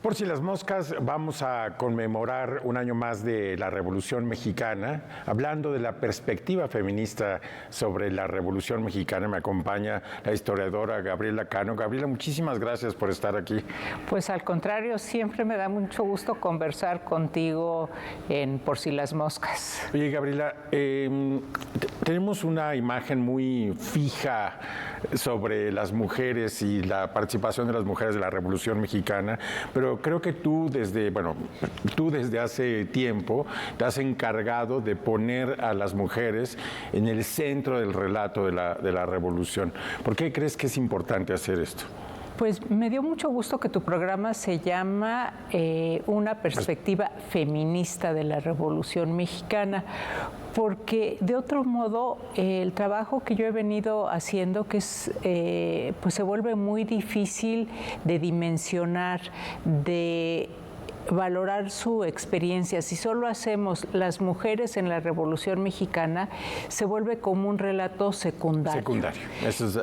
Por si las moscas, vamos a conmemorar un año más de la Revolución Mexicana. Hablando de la perspectiva feminista sobre la Revolución Mexicana, me acompaña la historiadora Gabriela Cano. Gabriela, muchísimas gracias por estar aquí. Pues al contrario, siempre me da mucho gusto conversar contigo en Por si las moscas. Oye, Gabriela, tenemos una imagen muy fija sobre las mujeres y la participación de las mujeres de la Revolución Mexicana, pero creo que tú desde hace tiempo te has encargado de poner a las mujeres en el centro del relato de la Revolución. ¿Por qué crees que es importante hacer esto? Pues me dio mucho gusto que tu programa se llama Una perspectiva feminista de la Revolución Mexicana, porque de otro modo el trabajo que yo he venido haciendo, que es, pues se vuelve muy difícil de dimensionar, de valorar su experiencia. Si solo hacemos las mujeres en la Revolución Mexicana, se vuelve como un relato secundario.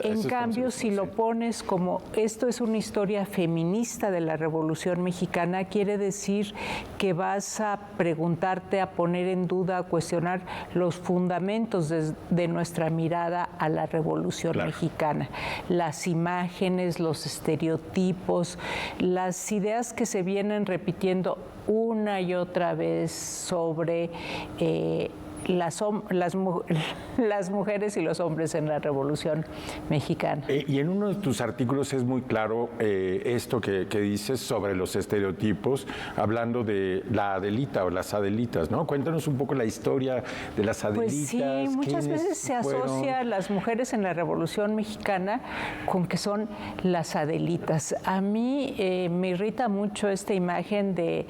En cambio, si lo pones como esto es una historia feminista de la Revolución Mexicana, quiere decir que vas a preguntarte, a poner en duda, a cuestionar los fundamentos de nuestra mirada a la Revolución Mexicana. Las imágenes, los estereotipos, las ideas que se vienen repitiendo una y otra vez sobre las mujeres y los hombres en la Revolución Mexicana. Y en uno de tus artículos es muy claro esto que dices sobre los estereotipos, hablando de la Adelita o las Adelitas, ¿no? Cuéntanos un poco la historia de las Adelitas. Pues sí, muchas veces se asocia a las mujeres en la Revolución Mexicana con que son las Adelitas. A mí me irrita mucho esta imagen de,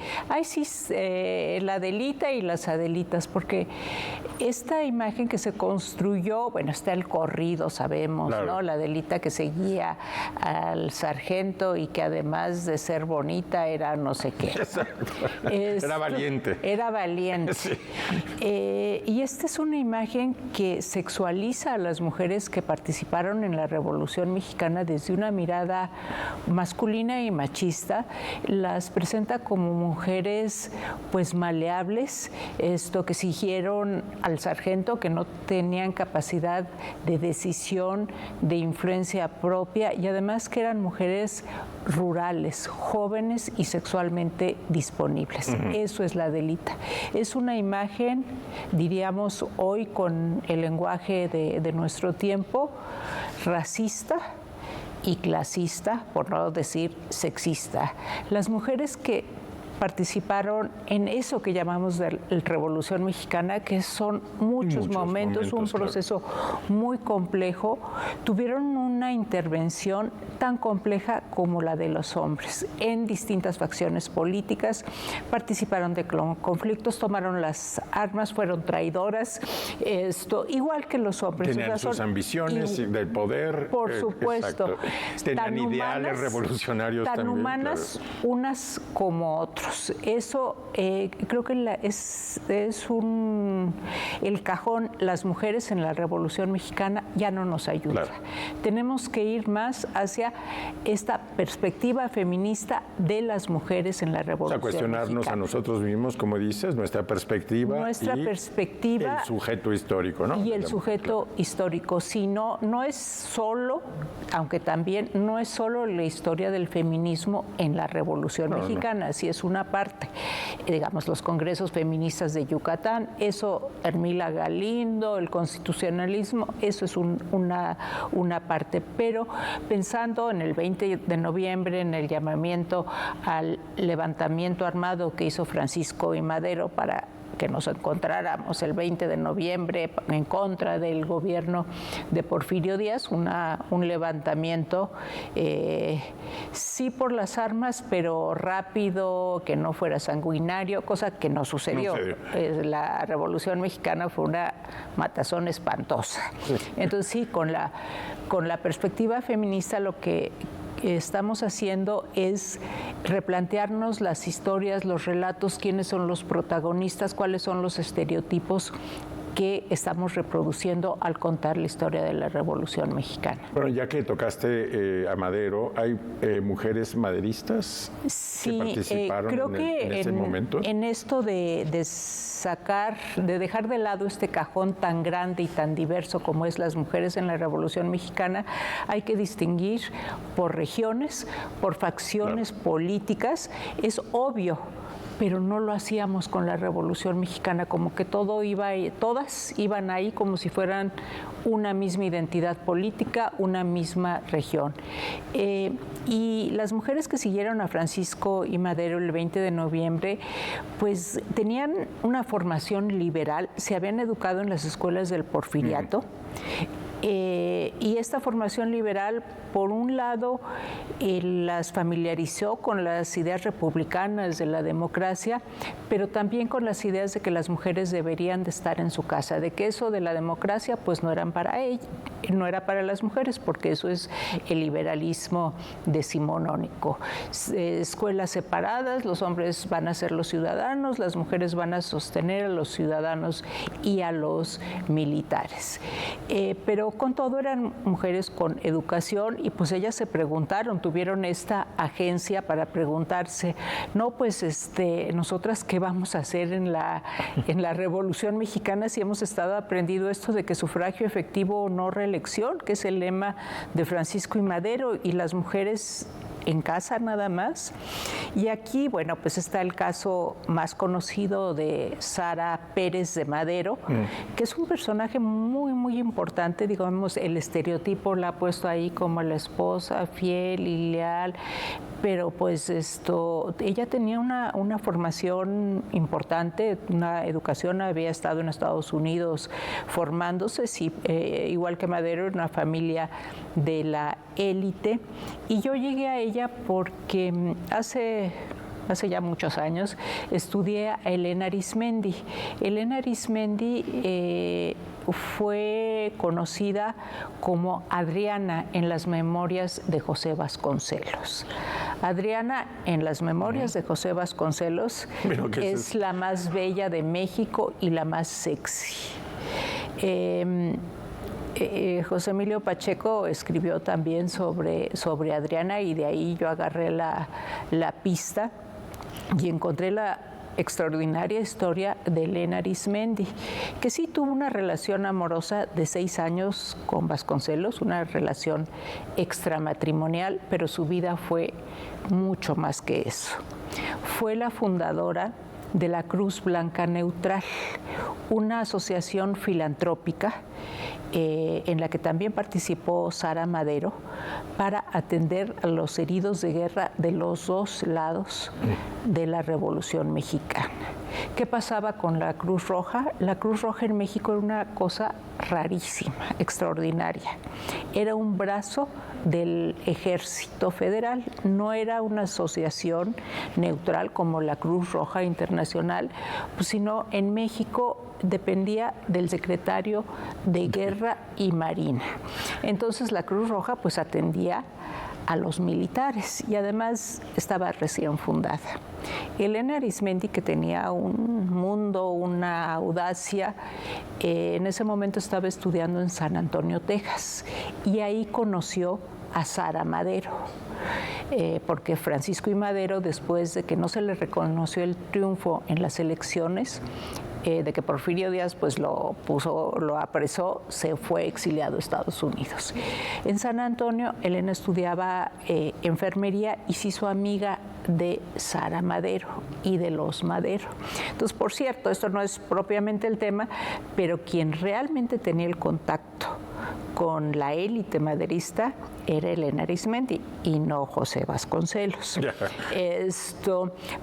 la Adelita y las Adelitas, porque esta imagen que se construyó, bueno, está el corrido, sabemos, claro, ¿no? La Adelita que seguía al sargento y que además de ser bonita era no sé qué. Era valiente. Era valiente. Sí. Y esta es una imagen que sexualiza a las mujeres que participaron en la Revolución Mexicana desde una mirada masculina y machista. Las presenta como mujeres pues maleables, esto que siguieron al sargento, que no tenían capacidad de decisión, de influencia propia, y además que eran mujeres rurales, jóvenes y sexualmente disponibles. Eso es la Adelita. Es una imagen, diríamos hoy con el lenguaje de nuestro tiempo, racista y clasista, por no decir sexista. Las mujeres que participaron en eso que llamamos de la Revolución Mexicana, que son muchos momentos, un proceso muy complejo, tuvieron una intervención tan compleja como la de los hombres en distintas facciones políticas, participaron de conflictos, tomaron las armas, fueron traidoras, igual que los hombres. Tenían sus ambiciones del poder. Por supuesto. Tenían ideales revolucionarios tan también. Humanas, claro, unas como otros. Eso creo que es el cajón. Las mujeres en la Revolución Mexicana ya no nos ayuda. Claro. Tenemos que ir más hacia esta perspectiva feminista de las mujeres en la Revolución Mexicana. Cuestionarnos a nosotros mismos, como dices, nuestra perspectiva. El sujeto histórico, ¿no? Y el sujeto histórico. Si no es solo, aunque también no es solo la historia del feminismo en la Revolución Mexicana, sí es una parte, digamos, los congresos feministas de Yucatán, eso, Hermila Galindo, el constitucionalismo, eso es una parte, pero pensando en el 20 de noviembre, en el llamamiento al levantamiento armado que hizo Francisco I. Madero para que nos encontráramos el 20 de noviembre en contra del gobierno de Porfirio Díaz, un levantamiento sí por las armas, pero rápido, que no fuera sanguinario, cosa que no sucedió. La Revolución Mexicana fue una matazón espantosa. Entonces sí, con la perspectiva feminista lo que estamos haciendo es replantearnos las historias, los relatos, quiénes son los protagonistas, cuáles son los estereotipos que estamos reproduciendo al contar la historia de la Revolución Mexicana. Bueno, ya que tocaste a Madero, ¿hay mujeres maderistas que participaron creo que en ese momento? En esto de dejar de lado este cajón tan grande y tan diverso como es las mujeres en la Revolución Mexicana, hay que distinguir por regiones, por facciones políticas. Es obvio, pero no lo hacíamos con la Revolución Mexicana, como que todas iban ahí como si fueran una misma identidad política, una misma región. Y las mujeres que siguieron a Francisco I. Madero el 20 de noviembre, pues tenían una formación liberal, se habían educado en las escuelas del Porfiriato. Y esta formación liberal, por un lado, las familiarizó con las ideas republicanas de la democracia, pero también con las ideas de que las mujeres deberían de estar en su casa, de que eso de la democracia pues no eran para ella, no era para las mujeres, porque eso es el liberalismo decimonónico. Escuelas separadas, los hombres van a ser los ciudadanos, las mujeres van a sostener a los ciudadanos y a los militares. Pero con todo eran mujeres con educación y pues ellas se preguntaron, tuvieron esta agencia para preguntarse, no, pues nosotras qué vamos a hacer en la Revolución Mexicana si hemos estado aprendiendo esto de que sufragio efectivo o no reelección, que es el lema de Francisco I. Madero, y las mujeres en casa nada más. Y aquí, bueno, pues está el caso más conocido de Sara Pérez de Madero, que es un personaje muy, muy importante. Digamos, el estereotipo la ha puesto ahí como la esposa fiel y leal, pero pues ella tenía una formación importante, una educación, había estado en Estados Unidos formándose, sí, igual que Madero, en una familia de la élite. Y yo llegué a ella porque hace ya muchos años estudié a Elena Arizmendi. Elena Arizmendi fue conocida como Adriana en las memorias de José Vasconcelos. Adriana en las memorias de José Vasconcelos es la más bella de México y la más sexy. José Emilio Pacheco escribió también sobre Adriana, y de ahí yo agarré la pista y encontré la extraordinaria historia de Elena Arizmendi, que sí tuvo una relación amorosa de 6 años con Vasconcelos, una relación extramatrimonial, pero su vida fue mucho más que eso. Fue la fundadora de la Cruz Blanca Neutral, una asociación filantrópica en la que también participó Sara Madero, para atender a los heridos de guerra de los dos lados de la Revolución Mexicana. ¿Qué pasaba con la Cruz Roja? La Cruz Roja en México era una cosa rarísima, extraordinaria. Era un brazo del Ejército Federal, no era una asociación neutral como la Cruz Roja Internacional, pues, sino en México dependía del secretario de Guerra y Marina. Entonces la Cruz Roja pues atendía a los militares y además estaba recién fundada. Elena Arizmendi, que tenía un mundo, una audacia, en ese momento estaba estudiando en San Antonio, Texas, y ahí conoció a Sara Madero. Porque Francisco I. Madero, después de que no se le reconoció el triunfo en las elecciones, de que Porfirio Díaz pues lo apresó, se fue exiliado a Estados Unidos. En San Antonio, Elena estudiaba enfermería y se hizo amiga de Sara Madero y de los Madero. Entonces, por cierto, esto no es propiamente el tema, pero quien realmente tenía el contacto con la élite maderista era Elena Arizmendi y no José Vasconcelos.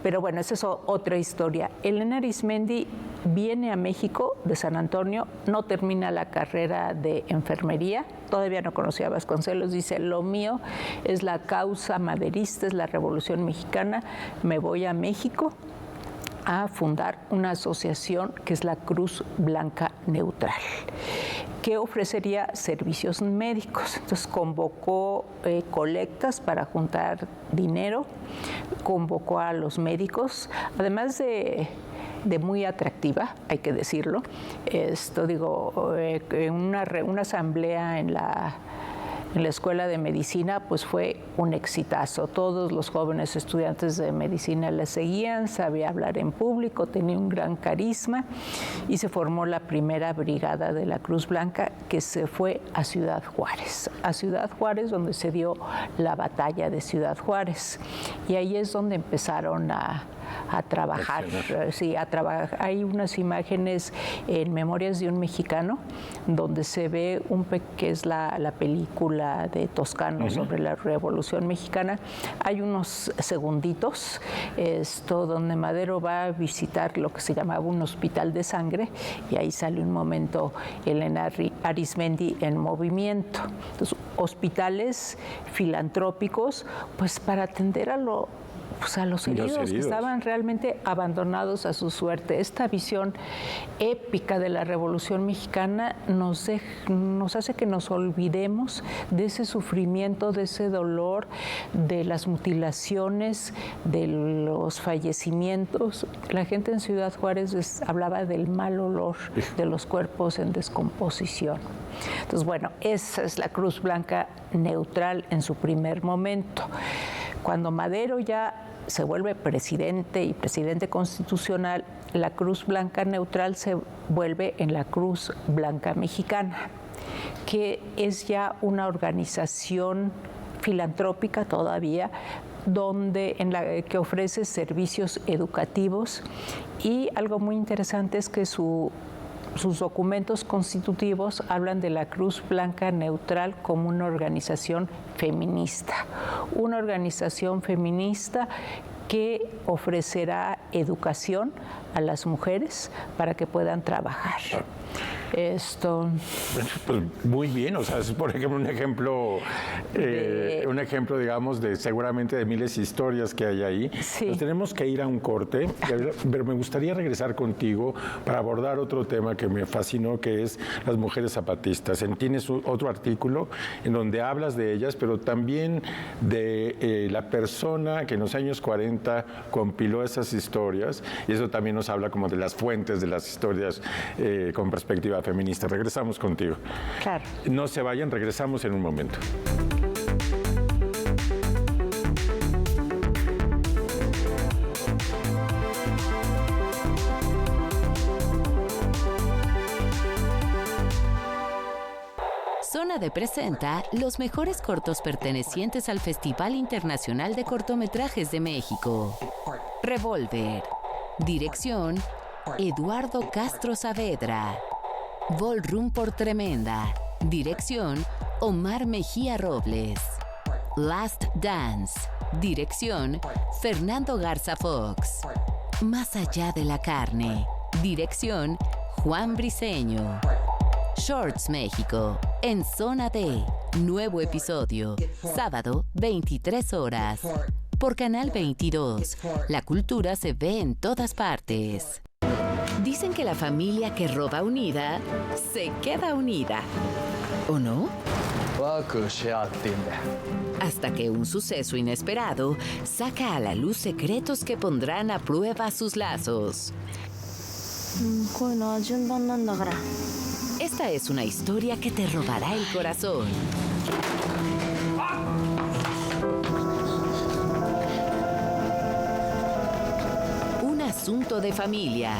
Pero bueno, esa es otra historia. Elena Arizmendi viene a México de San Antonio, no termina la carrera de enfermería, todavía no conocía a Vasconcelos, dice, lo mío es la causa maderista, es la Revolución Mexicana, me voy a México a fundar una asociación que es la Cruz Blanca Neutral, que ofrecería servicios médicos. Entonces convocó colectas para juntar dinero, convocó a los médicos, además de de muy atractiva, hay que decirlo. En una asamblea en la Escuela de Medicina, pues fue un exitazo. Todos los jóvenes estudiantes de medicina le seguían, sabía hablar en público, tenía un gran carisma y se formó la primera brigada de la Cruz Blanca que se fue a Ciudad Juárez. A Ciudad Juárez, donde se dio la batalla de Ciudad Juárez. Y ahí es donde empezaron a trabajar. Sí, a trabajar. Hay unas imágenes en Memorias de un Mexicano donde se ve que es la película de Toscano sobre la Revolución Mexicana. Hay unos segunditos donde Madero va a visitar lo que se llamaba un hospital de sangre y ahí sale un momento Elena Arizmendi en movimiento. Entonces, hospitales filantrópicos, pues para atender a los heridos que estaban realmente abandonados a su suerte. Esta visión épica de la Revolución Mexicana nos hace que nos olvidemos de ese sufrimiento, de ese dolor, de las mutilaciones, de los fallecimientos. La gente en Ciudad Juárez hablaba del mal olor de los cuerpos en descomposición. Entonces, bueno, esa es la Cruz Blanca neutral en su primer momento. Cuando Madero ya se vuelve presidente y presidente constitucional, la Cruz Blanca neutral se vuelve en la Cruz Blanca Mexicana, que es ya una organización filantrópica todavía, que ofrece servicios educativos, y algo muy interesante es que sus documentos constitutivos hablan de la Cruz Blanca Neutral como una organización feminista que ofrecerá educación a las mujeres para que puedan trabajar. Pues muy bien, o sea, es por ejemplo un ejemplo, digamos, de seguramente de miles de historias que hay ahí. Sí. Nos tenemos que ir a un corte, pero me gustaría regresar contigo para abordar otro tema que me fascinó, que es las mujeres zapatistas. Tienes otro artículo en donde hablas de ellas, pero también de la persona que en los años 40 compiló esas historias, y eso también nos habla como de las fuentes de las historias con perspectiva feminista. Regresamos contigo. Claro. No se vayan, regresamos en un momento. Zona D presenta los mejores cortos pertenecientes al Festival Internacional de Cortometrajes de México. Revolver. Dirección: Eduardo Castro Saavedra. Ballroom por Tremenda. Dirección: Omar Mejía Robles. Last Dance. Dirección: Fernando Garza Fox. Más allá de la carne. Dirección: Juan Briceño. Shorts México, en Zona D. Nuevo episodio, sábado, 23 horas. Por Canal 22. La cultura se ve en todas partes. Dicen que la familia que roba unida, se queda unida. ¿O no? Hasta que un suceso inesperado saca a la luz secretos que pondrán a prueba sus lazos. Esta es una historia que te robará el corazón. Un asunto de familia.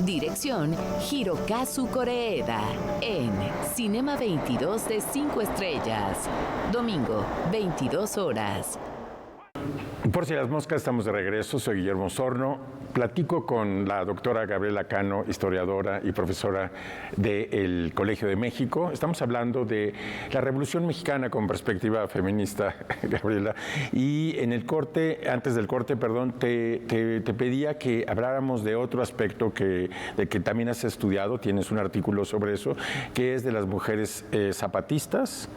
Dirección: Hirokazu Koreeda. En Cinema 22 de 5 estrellas. Domingo, 22 horas. Por si las moscas, estamos de regreso. Soy Guillermo Osorno. Platico con la doctora Gabriela Cano, historiadora y profesora del Colegio de México. Estamos hablando de la Revolución Mexicana con perspectiva feminista, Gabriela. Y en el corte, antes del corte, perdón, te pedía que habláramos de otro aspecto que también has estudiado, tienes un artículo sobre eso, que es de las mujeres zapatistas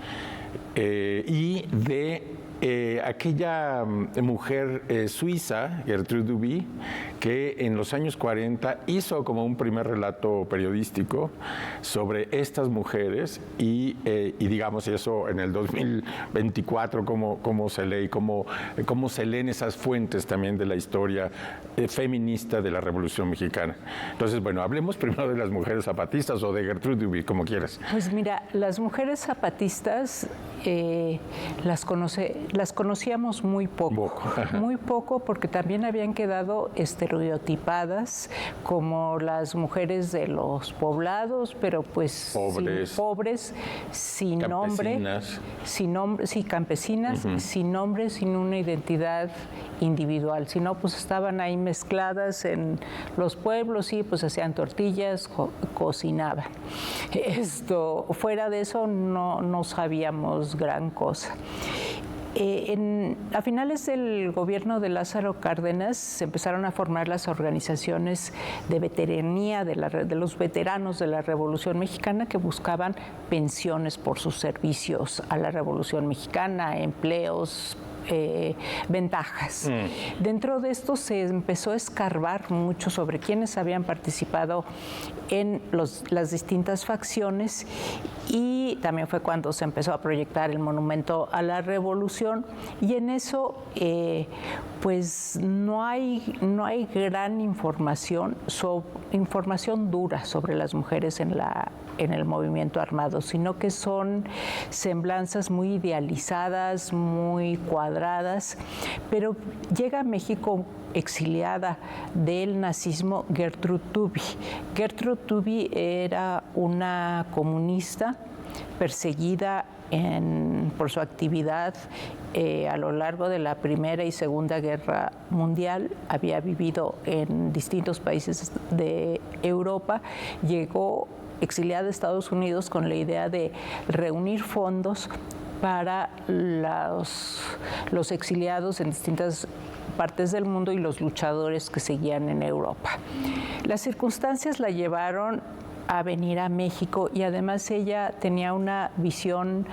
y de aquella mujer suiza, Gertrude Duby, que en los años 40 hizo como un primer relato periodístico sobre estas mujeres y digamos eso en el 2024, cómo se lee y cómo se leen esas fuentes también de la historia feminista de la Revolución Mexicana. Entonces, bueno, hablemos primero de las mujeres zapatistas o de Gertrude Duby, como quieras. Pues mira, las mujeres zapatistas las conocíamos muy poco, muy poco, porque también habían quedado estereotipadas como las mujeres de los poblados, pero pues pobres, sin nombre, sí, campesinas, sin nombre, sin una identidad individual, si no, pues estaban ahí mezcladas en los pueblos y pues hacían tortillas, cocinaban. Fuera de eso no sabíamos gran cosa. A finales del gobierno de Lázaro Cárdenas se empezaron a formar las organizaciones de veteranía de los veteranos de la Revolución Mexicana que buscaban pensiones por sus servicios a la Revolución Mexicana, empleos, ventajas. Dentro de esto se empezó a escarbar mucho sobre quiénes habían participado en las distintas facciones y también fue cuando se empezó a proyectar el monumento a la Revolución y en eso pues no hay gran información dura sobre las mujeres en el movimiento armado, sino que son semblanzas muy idealizadas, muy cuadradas, pero llega a México exiliada del nazismo Gertrude Duby. Gertrude Duby era una comunista perseguida por su actividad a lo largo de la Primera y Segunda Guerra Mundial. Había vivido en distintos países de Europa, llegó exiliada a Estados Unidos con la idea de reunir fondos para los exiliados en distintas partes del mundo y los luchadores que seguían en Europa. Las circunstancias la llevaron a venir a México y además ella tenía una visión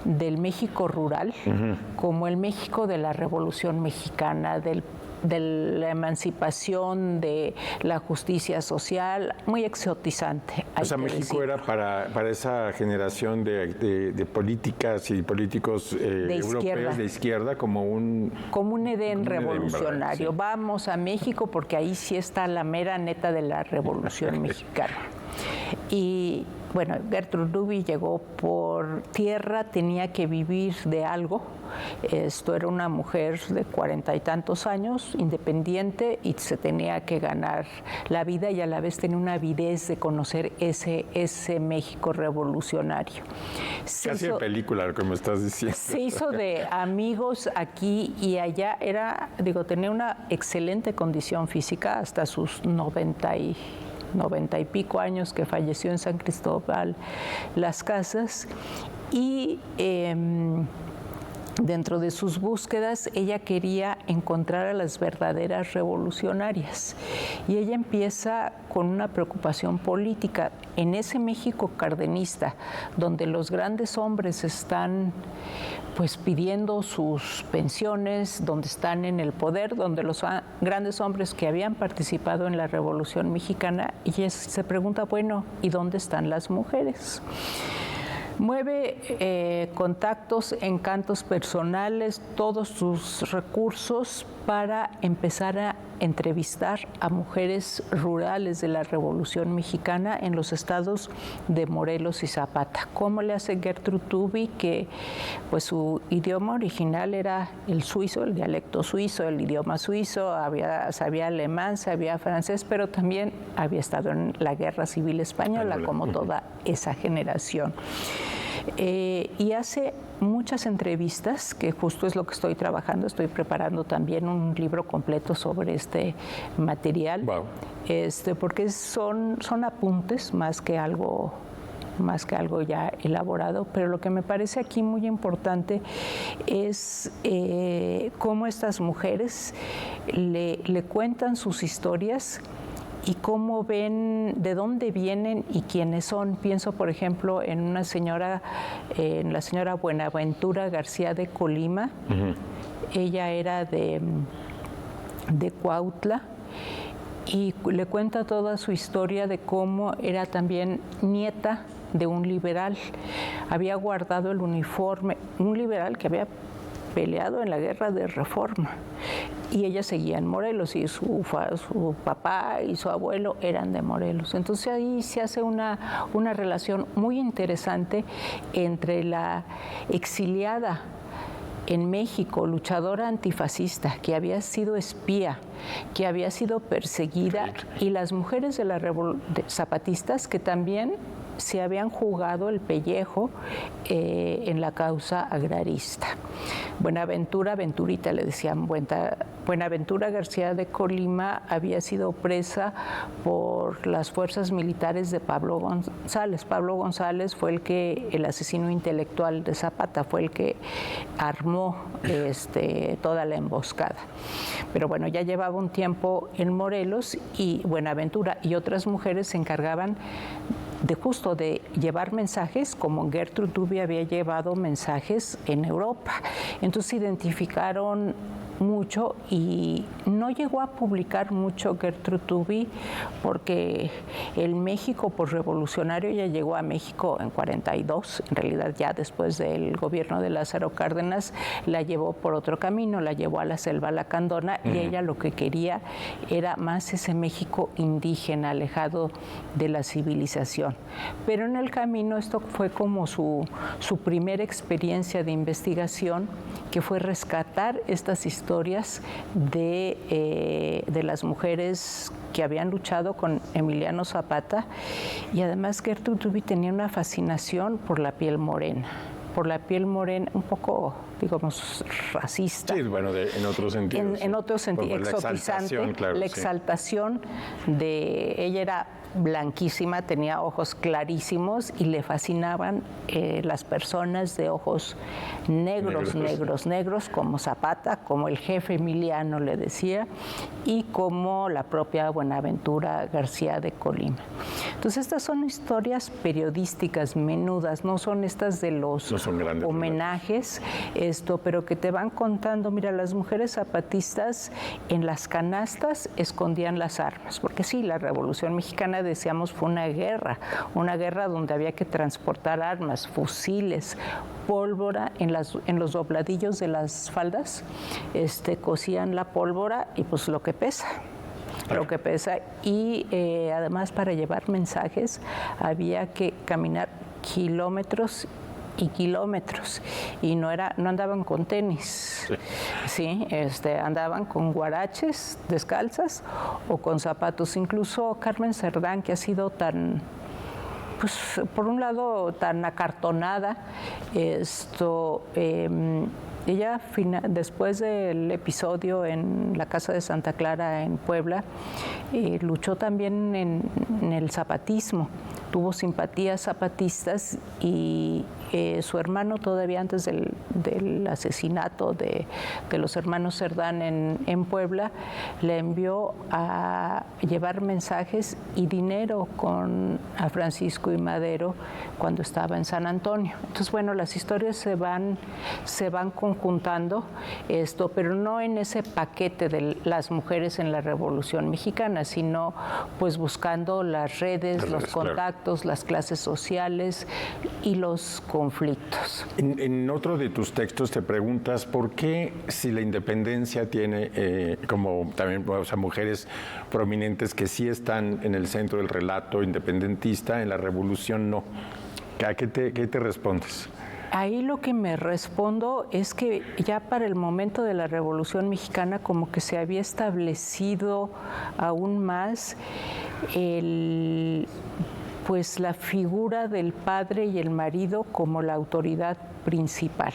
del México rural, como el México de la Revolución Mexicana, de la emancipación, de la justicia social, muy exotizante. O sea, México era para esa generación de políticas y políticos europeos de izquierda como un Edén revolucionario. Sí. Vamos a México porque ahí sí está la mera neta de la Revolución Mexicana. Y bueno, Gertrude Duby llegó por tierra, tenía que vivir de algo. Era una mujer de 40 y tantos años, independiente, y se tenía que ganar la vida y a la vez tenía una avidez de conocer ese México revolucionario. Casi en película, lo que me estás diciendo. Se hizo de amigos aquí y allá. Tenía una excelente condición física hasta sus 90 y pico años, que falleció en San Cristóbal Las Casas, y dentro de sus búsquedas ella quería encontrar a las verdaderas revolucionarias y ella empieza con una preocupación política en ese México cardenista donde los grandes hombres están pues pidiendo sus pensiones, donde están en el poder, donde los grandes hombres que habían participado en la Revolución Mexicana, y ella se pregunta, bueno, ¿y dónde están las mujeres? Mueve contactos, encantos personales, todos sus recursos para empezar a entrevistar a mujeres rurales de la Revolución Mexicana en los estados de Morelos y Zapata. ¿Cómo le hace Gertrude Duby? Que pues su idioma original era el suizo, el dialecto suizo, el idioma suizo, sabía alemán, sabía francés, pero también había estado en la Guerra Civil Española, como toda esa generación. Y hace muchas entrevistas, que justo es lo que estoy trabajando. Estoy preparando también un libro completo sobre este material. Wow. Porque son apuntes más que algo ya elaborado, pero lo que me parece aquí muy importante es cómo estas mujeres le cuentan sus historias y cómo ven de dónde vienen y quiénes son. Pienso, por ejemplo, en una señora, en la señora Buenaventura García de Colima. Ella era de Cuautla, y le cuenta toda su historia de cómo era también nieta de un liberal. Había guardado el uniforme, un liberal que había peleado en la guerra de Reforma, y ella seguía en Morelos, y su papá y su abuelo eran de Morelos. Entonces ahí se hace una relación muy interesante entre la exiliada en México, luchadora antifascista, que había sido espía, que había sido perseguida, y las mujeres de la zapatistas que también se habían jugado el pellejo en la causa agrarista. Buenaventura, Venturita le decían, Buenaventura García de Colima había sido presa por las fuerzas militares de Pablo González. Pablo González fue el asesino intelectual de Zapata, fue el que armó toda la emboscada. Pero bueno, ya llevaba un tiempo en Morelos, y Buenaventura y otras mujeres se encargaban de llevar mensajes, como Gertrude Duby había llevado mensajes en Europa. Entonces identificaron mucho, y no llegó a publicar mucho Gertrude Duby porque el México posrevolucionario ya llegó a México en 42, en realidad ya después del gobierno de Lázaro Cárdenas la llevó por otro camino, la llevó a la selva lacandona, y ella lo que quería era más ese México indígena, alejado de la civilización. Pero en el camino esto fue como su primera experiencia de investigación, que fue rescatar estas historias de las mujeres que habían luchado con Emiliano Zapata. Y además Gertrude Duby tenía una fascinación por la piel morena, un poco, digamos, racista. Sí, bueno, en otros sentidos. En otro sentido, exotizante. Claro, la exaltación de ella era blanquísima, tenía ojos clarísimos, y le fascinaban las personas de ojos negros, como Zapata, como el jefe Emiliano le decía, y como la propia Buenaventura García de Colima. Entonces estas son historias periodísticas menudas, no son estas de los homenajes, pero que te van contando. Mira, las mujeres zapatistas en las canastas escondían las armas, porque sí, la Revolución Mexicana, decíamos, fue una guerra donde había que transportar armas, fusiles, pólvora en los dobladillos de las faldas, cosían la pólvora, y pues lo que pesa, y además para llevar mensajes había que caminar kilómetros y kilómetros, y no andaban con tenis, sí, andaban con guaraches descalzas o con zapatos. Incluso Carmen Cerdán, que ha sido tan, pues por un lado tan acartonada, ella, después del episodio en la Casa de Santa Clara en Puebla, luchó también en el zapatismo, tuvo simpatías zapatistas, y su hermano, todavía antes del asesinato de los hermanos Cerdán en Puebla, le envió a llevar mensajes y dinero a Francisco I. Madero cuando estaba en San Antonio. Entonces, bueno, las historias se van conjuntando, pero no en ese paquete de las mujeres en la Revolución Mexicana, sino pues buscando las redes, los contactos, las clases sociales y los conflictos. En otro de tus textos te preguntas por qué, si la independencia tiene como también, o sea, mujeres prominentes que sí están en el centro del relato independentista, en la revolución no. ¿A qué te respondes? Ahí lo que me respondo es que ya para el momento de la Revolución Mexicana como que se había establecido aún más pues la figura del padre y el marido como la autoridad principal,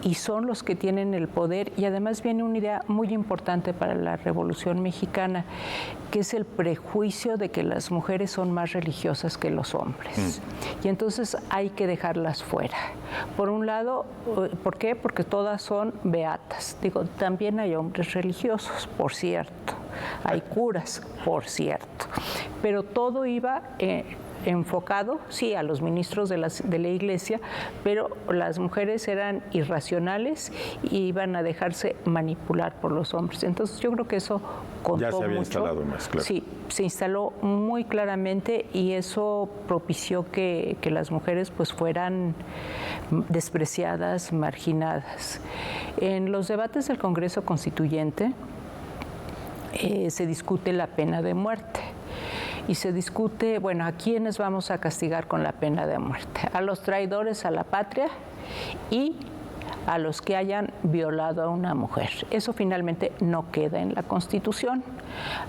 y son los que tienen el poder. Y además viene una idea muy importante para la Revolución Mexicana, que es el prejuicio de que las mujeres son más religiosas que los hombres, y entonces hay que dejarlas fuera. Por un lado, ¿por qué? Porque todas son beatas. Digo, también hay hombres religiosos, por cierto, hay curas, por cierto. Pero todo iba enfocado, sí, a los ministros de la Iglesia, pero las mujeres eran irracionales y iban a dejarse manipular por los hombres. Entonces yo creo que eso contó ya se había mucho. instalado más, claro. Sí, se instaló muy claramente y eso propició que las mujeres pues fueran despreciadas, marginadas. En los debates del Congreso Constituyente se discute la pena de muerte. Y se discute, bueno, ¿a quiénes vamos a castigar con la pena de muerte? A los traidores a la patria y a los que hayan violado a una mujer. Eso finalmente no queda en la Constitución.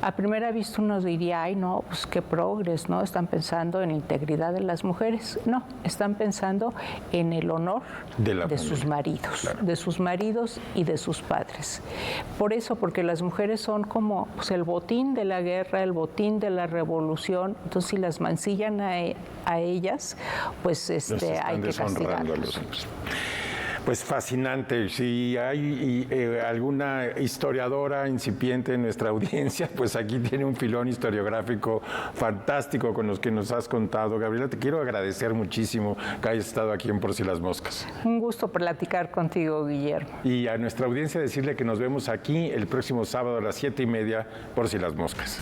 A primera vista uno diría, ay no, pues qué progres, ¿no? Están pensando en la integridad de las mujeres. No, están pensando en el honor de sus maridos, claro. De sus maridos y de sus padres. Por eso, porque las mujeres son como pues, el botín de la guerra, el botín de la revolución. Entonces, si las mancillan a ellas, pues hay que castigarlos. Pues fascinante. Si hay alguna historiadora incipiente en nuestra audiencia, pues aquí tiene un filón historiográfico fantástico con los que nos has contado. Gabriela, te quiero agradecer muchísimo que hayas estado aquí en Por Si las Moscas. Un gusto platicar contigo, Guillermo. Y a nuestra audiencia decirle que nos vemos aquí el próximo sábado a las 7:30 Por Si las Moscas.